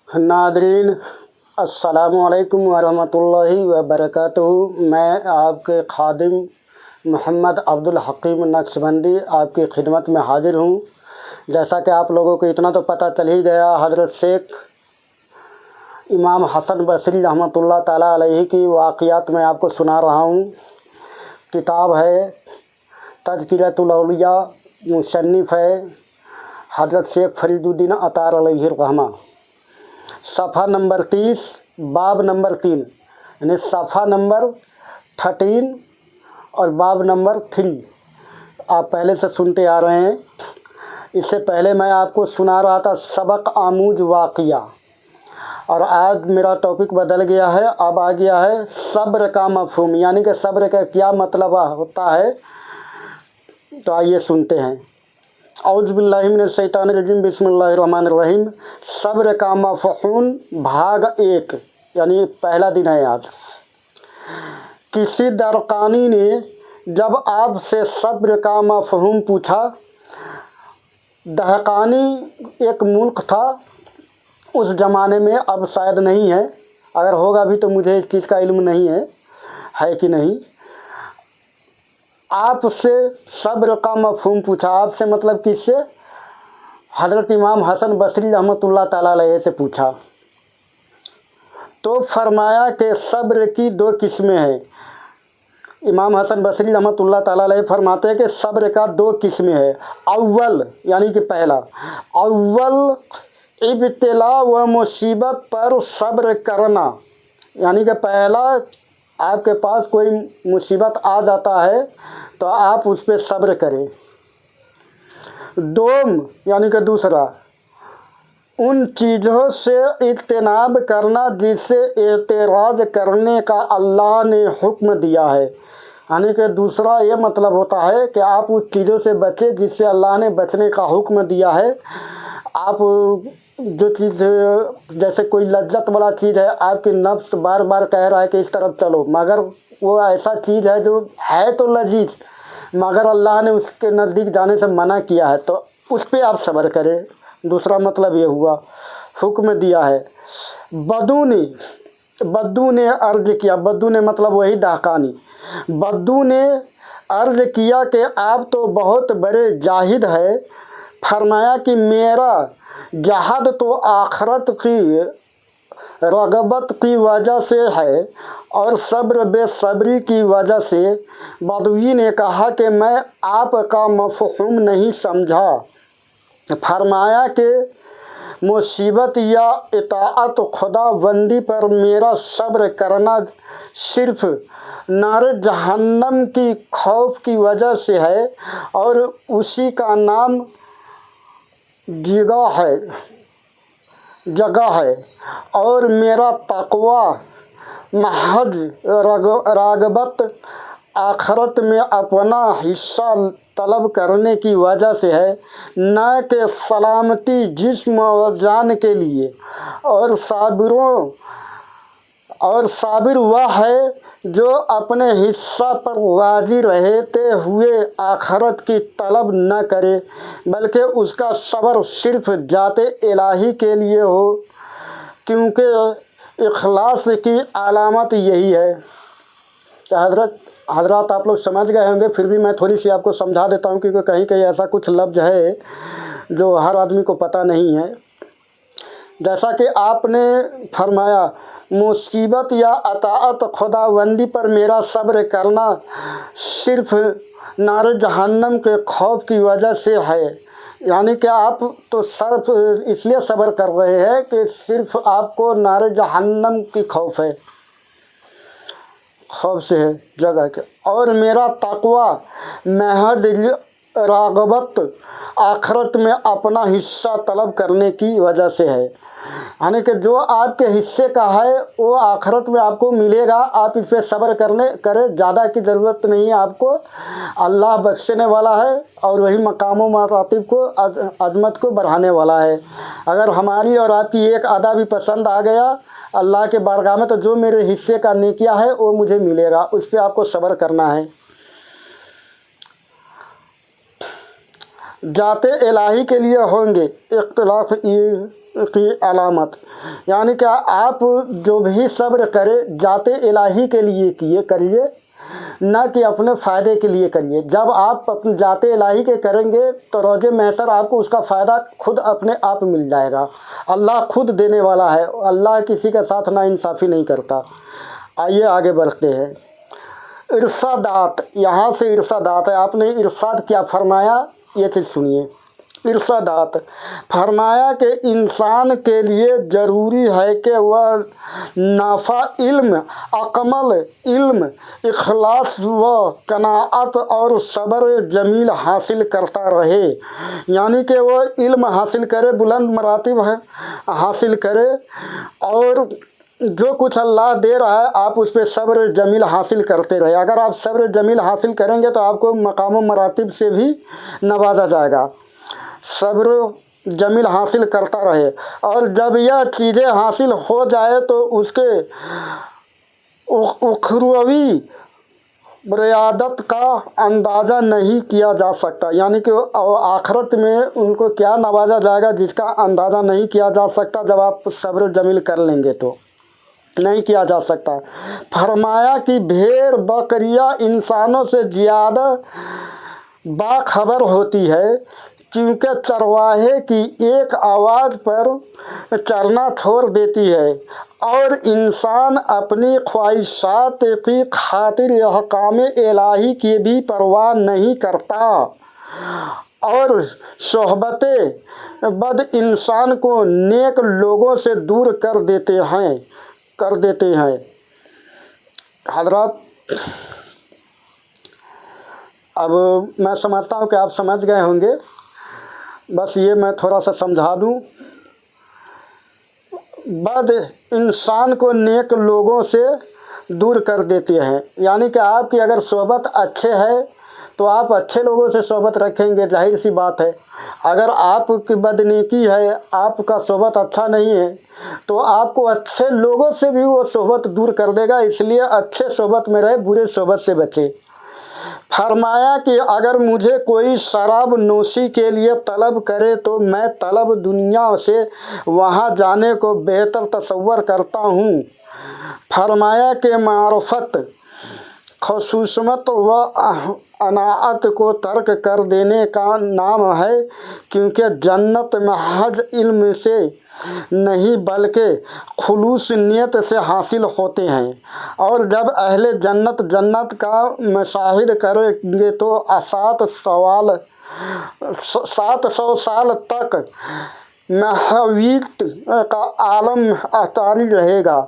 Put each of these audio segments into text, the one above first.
Nadreen अस्सलामु अलैकुम वरहमतुल्लाहि वबरकातुहू। मैं आपके खादिम मोहम्मद अब्दुल हकीम नक्शबंदी आपकी खिदमत में हाजिर हूँ। जैसा कि आप लोगों को इतना तो पता चल ही गया, हज़रत शेख इमाम हसन बसरी रहमतुल्लाह ताला अलैहि की वाक़ियात में आपको सुना रहा हूँ। किताब है तज़किरतुल औलिया, मुसन्निफ़ है हज़रत शेख फरीदुद्दीन अतार अलैहि रहमा। सफ़ा नंबर 30, बाब नंबर 3, यानी सफ़ा नंबर 13 और बाब नंबर 3 आप पहले से सुनते आ रहे हैं। इससे पहले मैं आपको सुना रहा था सबक आमूज वाक़िया, और आज मेरा टॉपिक बदल गया है। अब आ गया है सब्र का मफ़हूम, यानी कि सब्र का क्या मतलब होता है। तो आइए सुनते हैं। औज़ु बिल्लाहि मिनश शैतानिर रजीम, बिस्मिल्लाहिर रहमानिर रहीम। सब्र का मफ़हूम भाग 1, यानी पहला दिन है आज। किसी दरकानी ने जब आपसे सब्र का मफ़हूम पूछा। दहकानी एक मुल्क था उस ज़माने में, अब शायद नहीं है, अगर होगा भी तो मुझे इस चीज़ का इल्म नहीं है कि नहीं। आपसे सब्र का मफ़हूम पूछा। आपसे मतलब किससे? हज़रत इमाम हसन बसरी रहमतुल्लाह ताला अलैहि से पूछा। तो फरमाया कि सब्र की 2 किस्में हैं। इमाम हसन बसरी रहमतुल्लाह ताला अलैहि फरमाते हैं कि सब्र का 2 किस्में हैं। अव्वल यानी कि पहला, अव्वल इब्तिला व मुसीबत पर सब्र करना, यानी कि पहला आपके पास कोई मुसीबत आ जाता है तो आप उस पर सब्र करें। दोम यानी कि दूसरा, उन चीज़ों से इज्तनाब करना जिससे एतराज़ करने का अल्लाह ने हुक्म दिया है। यानी कि दूसरा ये मतलब होता है कि आप उस चीज़ों से बचें जिससे अल्लाह ने बचने का हुक्म दिया है। आप जो चीज़, जैसे कोई लज्जत वाला चीज़ है, आपकी नफ्स बार बार कह रहा है कि इस तरफ चलो, मगर वो ऐसा चीज़ है जो है तो लजीज, मगर अल्लाह ने उसके नज़दीक जाने से मना किया है, तो उस पर आप सब्र करें। दूसरा मतलब ये हुआ, हुक्म दिया है। बद्दू ने अर्ज़ किया, बद्दू ने मतलब वही दहकानी। बद्दू ने अर्ज़ किया कि आप तो बहुत बड़े जाहिद है। फरमाया कि मेरा जहाद तो आखरत की रगबत की वजह से है और सब्र बेसब्री की वजह से। बदवी ने कहा कि मैं आपका मफ़हूम नहीं समझा। फरमाया कि मुसीबत या इताअत खुदाबंदी पर मेरा सब्र करना सिर्फ़ नारे जहन्नम की खौफ की वजह से है, और उसी का नाम जगह है, और मेरा तक़वा महज रागबत आखरत में अपना हिस्सा तलब करने की वजह से है, न कि सलामती जिस्म और जान के लिए। और साबिर वह है जो अपने हिस्सा पर राज़ी रहते हुए आखरत की तलब न करे, बल्कि उसका सब्र सिर्फ़ जाते इलाही के लिए हो, क्योंकि इखलास की अलामत यही है। तो हज़रात आप लोग समझ गए होंगे, फिर भी मैं थोड़ी सी आपको समझा देता हूँ, क्योंकि कहीं कहीं ऐसा कुछ लफ्ज़ है जो हर आदमी को पता नहीं है। जैसा कि आपने फरमाया, मुसीबत या अताअत खुदाबंदी पर मेरा सब्र करना सिर्फ़ नारे जहन्नम के खौफ की वजह से है। यानी कि आप तो सिर्फ इसलिए सब्र कर रहे हैं कि सिर्फ़ आपको नारे जहन्नम की खौफ से है जगह के। और मेरा तक़वा महज रागबत आखरत में अपना हिस्सा तलब करने की वजह से है। यानी कि जो आपके हिस्से का है वो आखरत में आपको मिलेगा। आप इस पर सब्र करें, ज़्यादा की ज़रूरत नहीं है आपको। अल्लाह बख्शने वाला है और वही मकाम व मरातिब को, अज़मत को बढ़ाने वाला है। अगर हमारी और आपकी एक अदा भी पसंद आ गया अल्लाह के बारगाह में, तो जो मेरे हिस्से का नेकिया है वो मुझे मिलेगा, उस पर आपको सब्र करना है। ذات الہی کے لیے ہوں گے اختلاف کی علامت، یعنی کہ آپ جو بھی صبر کرے ذات الہی کے لیے کریے، نہ کہ اپنے فائدے کے لیے کریے۔ جب آپ اپنے ذات الہی کے کریں گے تو روز محشر آپ کو اس کا فائدہ خود اپنے آپ مل جائے گا۔ اللہ خود دینے والا ہے، اللہ کسی کے ساتھ ناانصافی نہیں کرتا۔ آئیے آگے بڑھتے ہیں۔ ارشادات، یہاں سے ارشادات ہے۔ آپ نے ارشاد کیا فرمایا، یہ چیز سنیے۔ ارشادات فرمایا کہ انسان کے لیے ضروری ہے کہ وہ نافع علم، اکمل علم، اخلاص و قناعت اور صبر جمیل حاصل کرتا رہے، یعنی کہ وہ علم حاصل کرے، بلند مراتب حاصل کرے، اور جو کچھ اللہ دے رہا ہے آپ اس پہ صبر جمیل حاصل کرتے رہے۔ اگر آپ صبر جمیل حاصل کریں گے تو آپ کو مقام و مراتب سے بھی نوازا جائے گا۔ صبر جمیل حاصل کرتا رہے، اور جب یہ چیزیں حاصل ہو جائے تو اس کے اخروی ریادت کا اندازہ نہیں کیا جا سکتا، یعنی کہ آخرت میں ان کو کیا نوازا جائے گا جس کا اندازہ نہیں کیا جا سکتا۔ جب آپ صبر جمیل کر لیں گے تو نہیں کیا جا سکتا۔ فرمایا کہ بھیڑ بکریاں انسانوں سے زیادہ باخبر ہوتی ہے، کیونکہ چرواہے کی ایک آواز پر چرنا چھوڑ دیتی ہے، اور انسان اپنی خواہشات کی خاطر احکام الہی کی بھی پرواہ نہیں کرتا، اور صحبت بد انسان کو نیک لوگوں سے دور کر دیتے ہیں۔ حضرات، اب میں سمجھتا ہوں کہ آپ سمجھ گئے ہوں گے، بس یہ میں تھوڑا سا سمجھا دوں۔ بد انسان کو نیک لوگوں سے دور کر دیتے ہیں، یعنی کہ آپ کی اگر صحبت اچھے ہے تو آپ اچھے لوگوں سے صحبت رکھیں گے، ظاہر سی بات ہے۔ اگر آپ کی بدنیکی ہے، آپ کا صحبت اچھا نہیں ہے، تو آپ کو اچھے لوگوں سے بھی وہ صحبت دور کر دے گا، اس لیے اچھے صحبت میں رہے، برے صحبت سے بچے۔ فرمایا کہ اگر مجھے کوئی شراب نوشی کے لیے طلب کرے تو میں طلب دنیا سے وہاں جانے کو بہتر تصور کرتا ہوں۔ فرمایا کہ معرفت خصوصیت و اناعت کو ترک کر دینے کا نام ہے، کیونکہ جنت محض علم سے نہیں بلکہ خلوص نیت سے حاصل ہوتے ہیں، اور جب اہل جنت کا مشاہدہ کریں گے تو 700 سال تک محویت کا عالم اطاری رہے گا،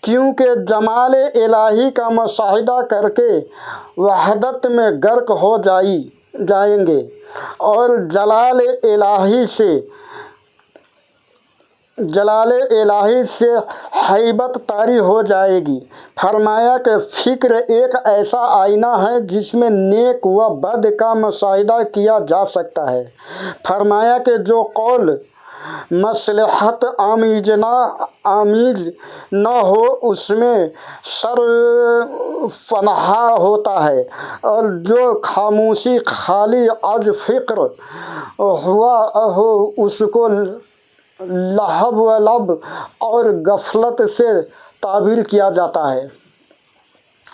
کیونکہ جمال الہی کا مشاہدہ کر کے وحدت میں غرق ہو جائیں گے، اور جلال الہی سے ہیبت طاری ہو جائے گی۔ فرمایا کہ فکر ایک ایسا آئینہ ہے جس میں نیک و بد کا مشاہدہ کیا جا سکتا ہے۔ فرمایا کہ جو قول مصلحت آمیز نہ ہو اس میں شر پنہاں ہوتا ہے، اور جو خاموشی خالی از فکر ہو اس کو لہو و لعب اور غفلت سے تعبیر کیا جاتا ہے۔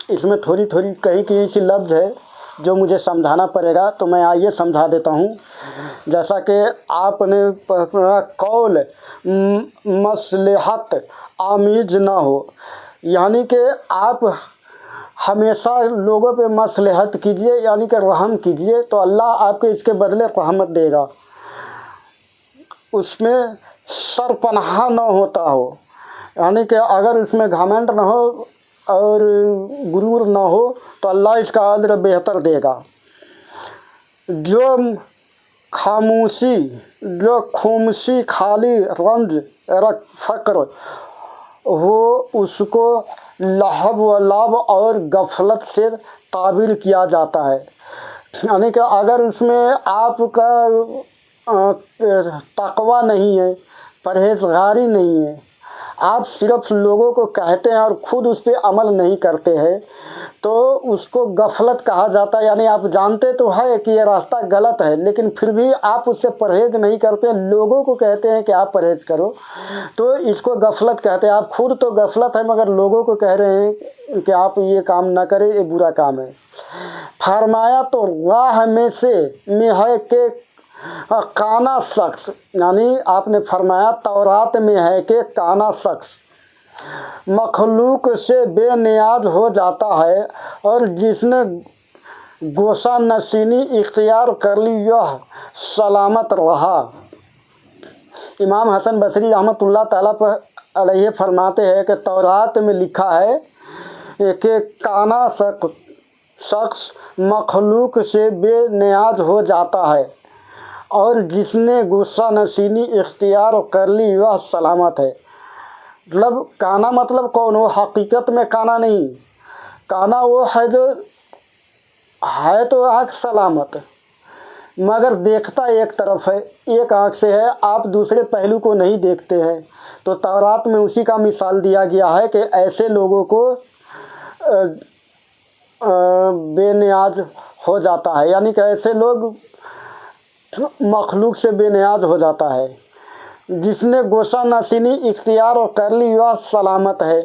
اس میں تھوڑی کہیں سی لفظ ہے جو مجھے سمجھانا پڑے گا، تو میں آئیے سمجھا دیتا ہوں۔ جیسا کہ آپ نے قول مصلحت آمیز نہ ہو، یعنی کہ آپ ہمیشہ لوگوں پہ مصلحت کیجیے، یعنی کہ رحم کیجیے، تو اللہ آپ کے اس کے بدلے رحمت دے گا۔ اس میں سرپناہ نہ ہوتا ہو، یعنی کہ اگر اس میں گھمنڈ نہ ہو اور غرور نہ ہو تو اللہ اس کا اجر بہتر دے گا۔ جو خاموشی خالی رنج فقر ہو اس کو لہو و لعب اور غفلت سے تعبیر کیا جاتا ہے، یعنی کہ اگر اس میں آپ کا تقوی نہیں ہے، پرہیزگاری نہیں ہے، आप सिर्फ लोगों को कहते हैं और खुद उस पर अमल नहीं करते हैं तो उसको गफलत कहा जाता है। यानी आप जानते तो है कि ये रास्ता गलत है, लेकिन फिर भी आप उससे परहेज़ नहीं करते, लोगों को कहते हैं कि आप परहेज़ करो, तो इसको गफलत कहते हैं। आप खुद तो गफलत है मगर लोगों को कह रहे हैं कि आप ये काम ना करें, ये बुरा काम है। फरमाया तो राह में है कि काना शख्स, यानी आपने फरमाया तौरात में है कि काना शख्स मखलूक से बेनियाज हो जाता है और जिसने गोशा नशीनी इख्तियार कर ली वह सलामत रहा। इमाम हसन बसरी रहमतुल्लाह ताला पर अलैहि फरमाते हैं कि तौरात में लिखा है कि काना शख्स मखलूक से बेनियाज हो जाता है और जिसने गुस्सा नशीनी इख्तियार कर ली वह सलामत है। मतलब काना मतलब कौन हो? हकीकत में काना नहीं, काना वो है जो है तो आँख सलामत मगर देखता एक तरफ है, एक आँख से है, आप दूसरे पहलू को नहीं देखते हैं। तो तौरात में उसी का मिसाल दिया गया है कि ऐसे लोगों को बेनियाज हो जाता है, यानी कि ऐसे लोग मखलूक से बेनियाज हो जाता है। जिसने गोशा नशीनी इख्तियार और कर ली वह सलामत है,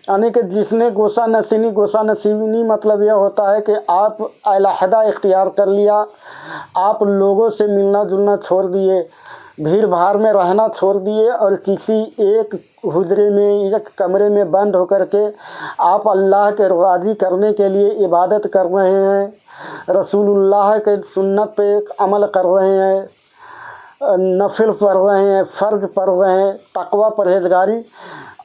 यानी कि जिसने गोशा नशीनी मतलब यह होता है कि आप अलहदा इख्तियार कर लिया, आप लोगों से मिलना जुलना छोड़ दिए, भीड़ भाड़ में रहना छोड़ दिए और किसी एक हुजरे में, एक कमरे में बंद होकर के आप अल्लाह के राज़ी करने के लिए इबादत कर रहे हैं, रसूलुल्लाह के सुन्नत पे अमल कर रहे हैं, नफिल पढ़ रहे हैं, फ़र्ज पढ़ रहे हैं, तकवा परहेजगारी।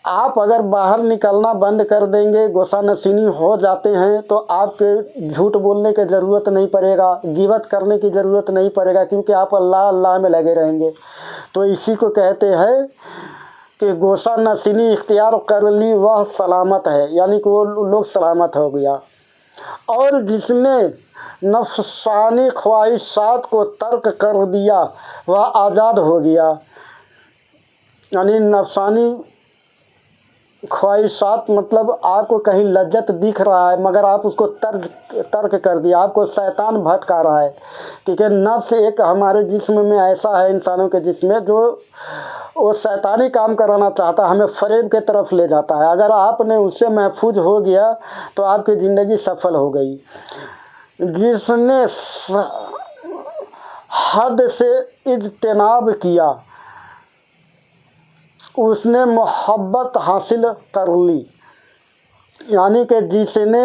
आप अगर बाहर निकलना बंद कर देंगे, गोशा नशीनी हो जाते हैं तो आपके झूठ बोलने की ज़रूरत नहीं पड़ेगा, गिबत करने की ज़रूरत नहीं पड़ेगा, क्योंकि आप अल्लाह अल्लाह में लगे रहेंगे। तो इसी को कहते हैं कि गोशा नशीनी इख्तियार कर ली वह सलामत है, यानी कि वो लोग सलामत हो गया। और जिसने नफसानी ख्वाहिशात को तर्क कर दिया वह आज़ाद हो गया, यानी नफसानी ख्वाहिशात मतलब आपको कहीं लज्जत दिख रहा है मगर आप उसको तर्क कर दिया, आपको शैतान भटका रहा है, क्योंकि नफ्स एक हमारे जिस्म में ऐसा है, इंसानों के जिस्म में, जो वो शैतानी काम कराना चाहता है, हमें फरेब के तरफ ले जाता है। अगर आपने उससे महफूज हो गया तो आपकी ज़िंदगी सफल हो गई। जिसने हद से इज्तिनाब किया उसने मोहब्बत हासिल कर ली, यानी कि जिसने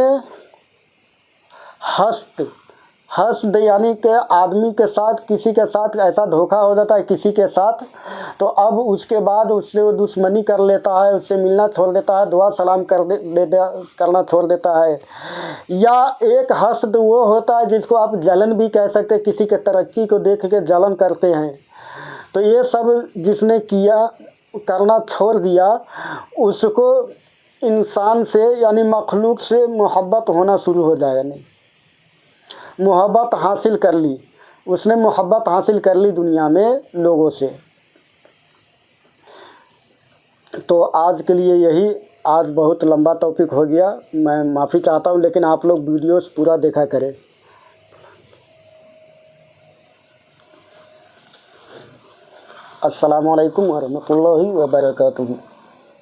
हस्द यानी कि आदमी के साथ, किसी के साथ ऐसा धोखा हो जाता है किसी के साथ, तो अब उसके बाद उससे वो दुश्मनी कर लेता है, उससे मिलना छोड़ देता है, दुआ सलाम करना छोड़ देता है। या एक हस्द वो होता है जिसको आप जलन भी कह सकते हैं, किसी के तरक्की को देख के जलन करते हैं। तो ये सब जिसने किया, करना छोड़ दिया, उसको इंसान से यानी मखलूक से मोहब्बत होना शुरू हो जाएगा। नहीं, मोहब्बत हासिल कर ली, उसने मोहब्बत हासिल कर ली दुनिया में लोगों से। तो आज के लिए यही, आज बहुत लंबा टॉपिक हो गया, मैं माफ़ी चाहता हूँ, लेकिन आप लोग वीडियोस पूरा देखा करें। अस्सलामु अलैकुम वरहमतुल्लाहि वबरकातुहू।